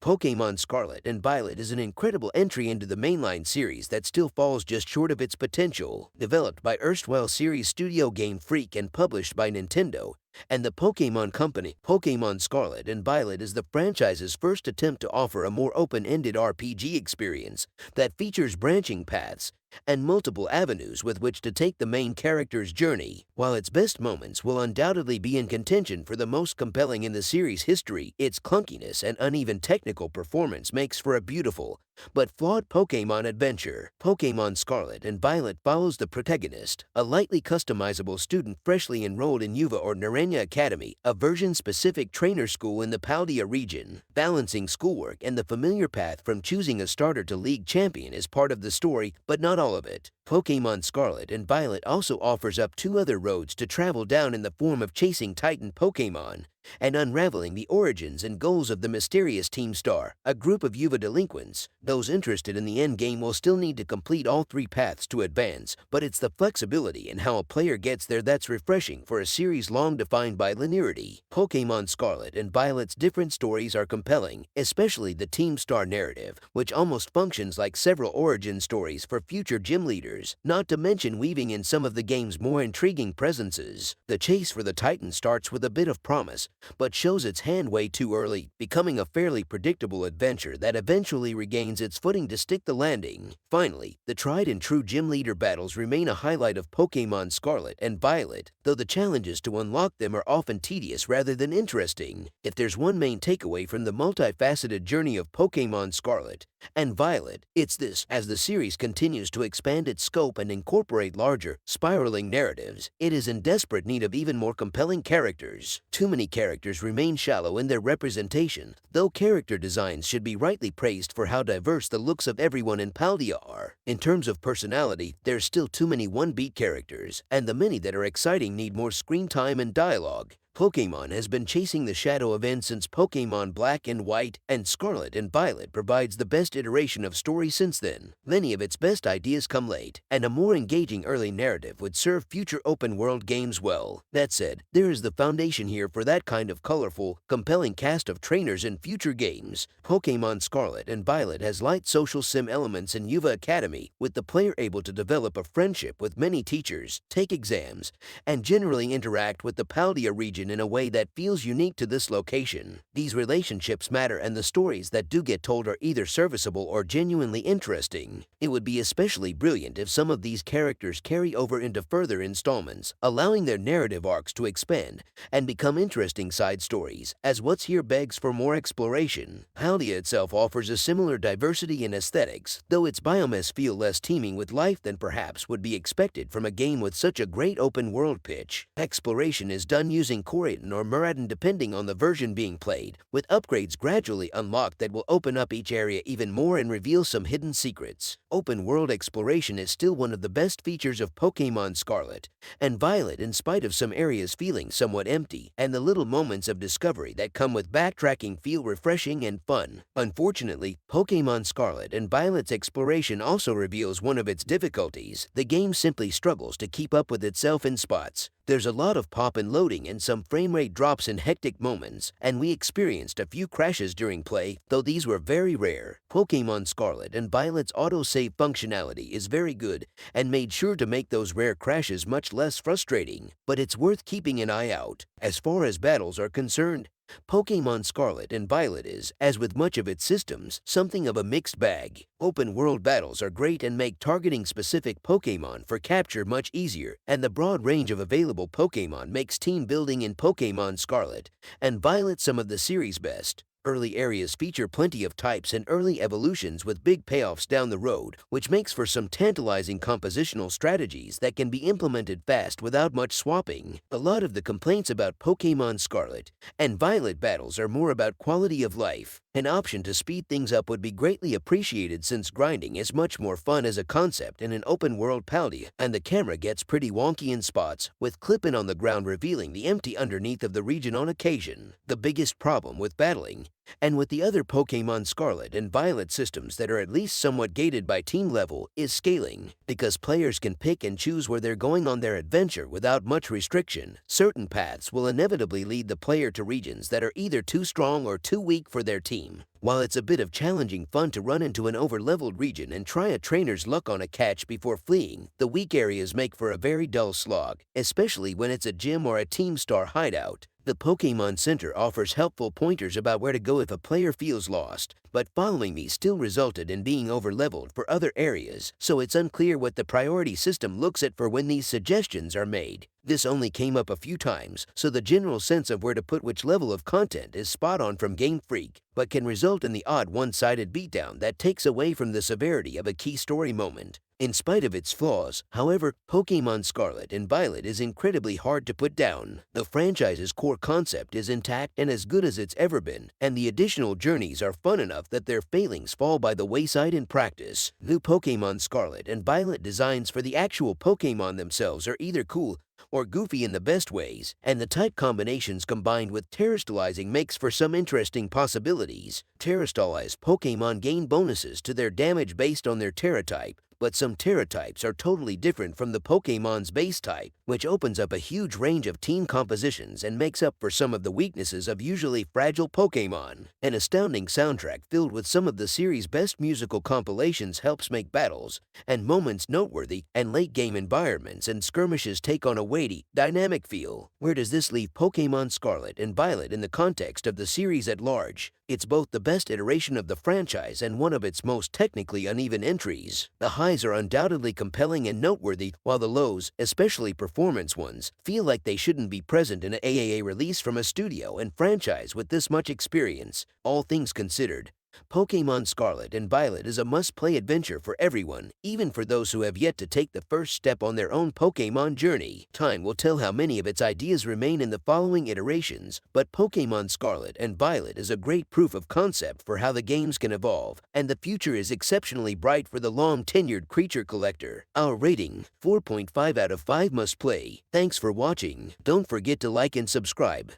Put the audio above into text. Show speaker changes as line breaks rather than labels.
Pokémon Scarlet and Violet is an incredible entry into the mainline series that still falls just short of its potential. Developed by erstwhile series studio Game Freak and published by Nintendo and the Pokémon Company, Pokémon Scarlet and Violet is the franchise's first attempt to offer a more open-ended RPG experience that features branching paths and multiple avenues with which to take the main character's journey. While its best moments will undoubtedly be in contention for the most compelling in the series' history, its clunkiness and uneven technical performance makes for a beautiful but flawed Pokémon adventure. Pokémon Scarlet and Violet follows the protagonist, a lightly customizable student freshly enrolled in Yuva or Naranja Academy, a version-specific trainer school in the Paldea region. Balancing schoolwork and the familiar path from choosing a starter to league champion is part of the story, but not all of it. Pokémon Scarlet and Violet also offers up two other roads to travel down in the form of chasing Titan Pokémon and unraveling the origins and goals of the mysterious Team Star, a group of Yuva delinquents. Those interested in the endgame will still need to complete all three paths to advance, but it's the flexibility in how a player gets there that's refreshing for a series long defined by linearity. Pokémon Scarlet and Violet's different stories are compelling, especially the Team Star narrative, which almost functions like several origin stories for future gym leaders, not to mention weaving in some of the game's more intriguing presences. The chase for the Titan starts with a bit of promise, but shows its hand way too early, becoming a fairly predictable adventure that eventually regains its footing to stick the landing. Finally, the tried-and-true gym leader battles remain a highlight of Pokémon Scarlet and Violet, though the challenges to unlock them are often tedious rather than interesting. If there's one main takeaway from the multifaceted journey of Pokémon Scarlet and Violet, it's this: as the series continues to expand its scope and incorporate larger, spiraling narratives, it is in desperate need of even more compelling characters. Too many characters remain shallow in their representation, though character designs should be rightly praised for how diverse the looks of everyone in Paldea are. In terms of personality, there's still too many one-beat characters, and the many that are exciting need more screen time and dialogue. Pokémon has been chasing the shadow of N since Pokémon Black and White, and Scarlet and Violet provides the best iteration of story since then. Many of its best ideas come late, and a more engaging early narrative would serve future open-world games well. That said, there is the foundation here for that kind of colorful, compelling cast of trainers in future games. Pokémon Scarlet and Violet has light social sim elements in Yuva Academy, with the player able to develop a friendship with many teachers, take exams, and generally interact with the Paldea region in a way that feels unique to this location. These relationships matter, and the stories that do get told are either serviceable or genuinely interesting. It would be especially brilliant if some of these characters carry over into further installments, allowing their narrative arcs to expand and become interesting side stories, as what's here begs for more exploration. Paldea itself offers a similar diversity in aesthetics, though its biomes feel less teeming with life than perhaps would be expected from a game with such a great open-world pitch. Exploration is done using Korean or Muraden depending on the version being played, with upgrades gradually unlocked that will open up each area even more and reveal some hidden secrets. Open-world exploration is still one of the best features of Pokémon Scarlet and Violet, in spite of some areas feeling somewhat empty, and the little moments of discovery that come with backtracking feel refreshing and fun. Unfortunately, Pokémon Scarlet and Violet's exploration also reveals one of its difficulties. The game simply struggles to keep up with itself in spots. There's a lot of pop and loading and some frame rate drops in hectic moments, and we experienced a few crashes during play, though these were very rare. Pokémon Scarlet and Violet's autosave functionality is very good and made sure to make those rare crashes much less frustrating, but it's worth keeping an eye out. As far as battles are concerned, Pokémon Scarlet and Violet is, as with much of its systems, something of a mixed bag. Open-world battles are great and make targeting specific Pokémon for capture much easier, and the broad range of available Pokémon makes team building in Pokémon Scarlet and Violet some of the series' best. Early areas feature plenty of types and early evolutions with big payoffs down the road, which makes for some tantalizing compositional strategies that can be implemented fast without much swapping. A lot of the complaints about Pokémon Scarlet and Violet battles are more about quality of life. An option to speed things up would be greatly appreciated, since grinding is much more fun as a concept in an open-world Paldea, and the camera gets pretty wonky in spots, with clip-in on the ground revealing the empty underneath of the region on occasion. The biggest problem with battling And with the other Pokemon Scarlet and Violet systems that are at least somewhat gated by team level is scaling, because players can pick and choose where they're going on their adventure without much restriction. Certain paths will inevitably lead the player to regions that are either too strong or too weak for their team. While it's a bit of challenging fun to run into an over-leveled region and try a trainer's luck on a catch before fleeing, the weak areas make for a very dull slog, especially when it's a gym or a Team Star hideout. The Pokemon Center offers helpful pointers about where to go if a player feels lost, but following me still resulted in being over-leveled for other areas, so it's unclear what the priority system looks at for when these suggestions are made. This only came up a few times, so the general sense of where to put which level of content is spot on from Game Freak, but can result in the odd one-sided beatdown that takes away from the severity of a key story moment. In spite of its flaws, however, Pokemon Scarlet and Violet is incredibly hard to put down. The franchise's core concept is intact and as good as it's ever been, and the additional journeys are fun enough that their failings fall by the wayside in practice. New Pokemon Scarlet and Violet designs for the actual Pokemon themselves are either cool or goofy in the best ways, and the type combinations combined with terrestrializing makes for some interesting possibilities. Terrestrialized Pokemon gain bonuses to their damage based on their Terra type, but some Terra types are totally different from the Pokemon's base type, which opens up a huge range of team compositions and makes up for some of the weaknesses of usually fragile Pokemon. An astounding soundtrack filled with some of the series' best musical compilations helps make battles and moments noteworthy, and late-game environments and skirmishes take on a weighty, dynamic feel. Where does this leave Pokemon Scarlet and Violet in the context of the series at large? It's both the best iteration of the franchise and one of its most technically uneven entries. The highs are undoubtedly compelling and noteworthy, while the lows, especially performance ones, feel like they shouldn't be present in an AAA release from a studio and franchise with this much experience. All things considered, Pokemon Scarlet and Violet is a must-play adventure for everyone, even for those who have yet to take the first step on their own Pokemon journey. Time will tell how many of its ideas remain in the following iterations, but Pokemon Scarlet and Violet is a great proof of concept for how the games can evolve, and the future is exceptionally bright for the long-tenured creature collector. Our rating, 4.5 out of 5 must play. Thanks for watching. Don't forget to like and subscribe.